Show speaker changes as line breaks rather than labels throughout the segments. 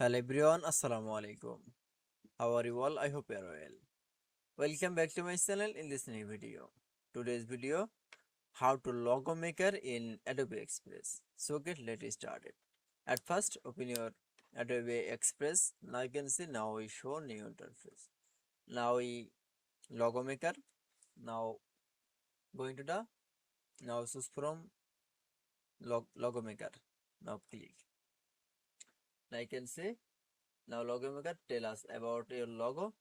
Hello everyone, Assalamu alaikum. How are you all? I hope you are well. Welcome back to my channel in this new video. Today's video, how to logo maker in Adobe Express. So let's start it. At first, open your Adobe Express. Now you can see now we show new interface. Now we logo maker. Now going to the now choose from logo maker. Now click. Now you can see now logo maker tell us about your logo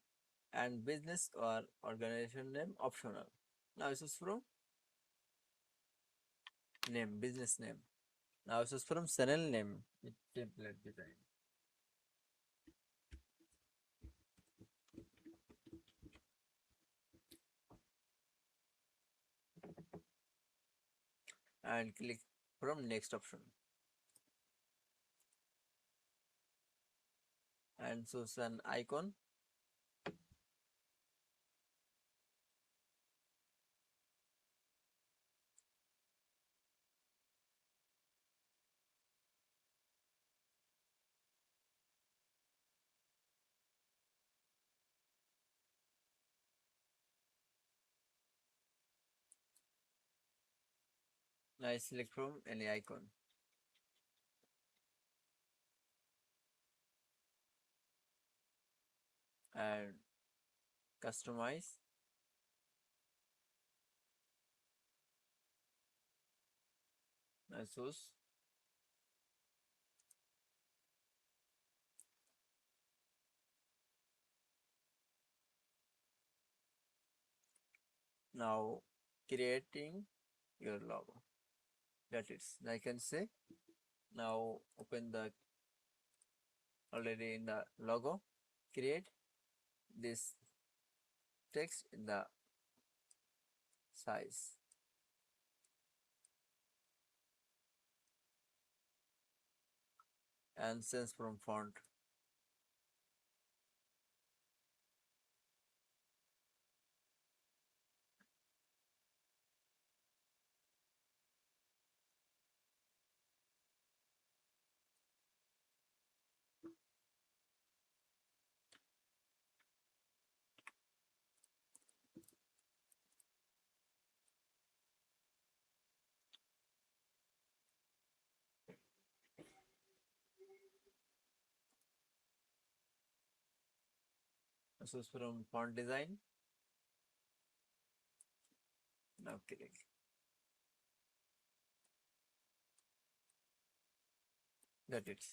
and business or organization name optional. Now this is from name, business name. Now this is from channel name, template design. And click from next option and choose an icon now I select from any icon and customize and choose now creating your logo. That is, I can say now open the already in the logo, create this text in the size and sense from font. Choose from font design. Now click. That it.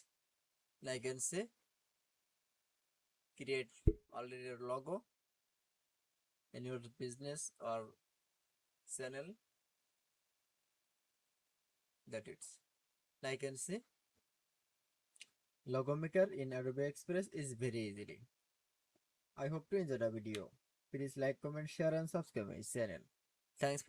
Now I can say create already your logo in your business or channel. That it's. Now I can say logo maker in Adobe Express is very easily. I hope to enjoy the video. Please like, comment, share and subscribe my channel. Thanks.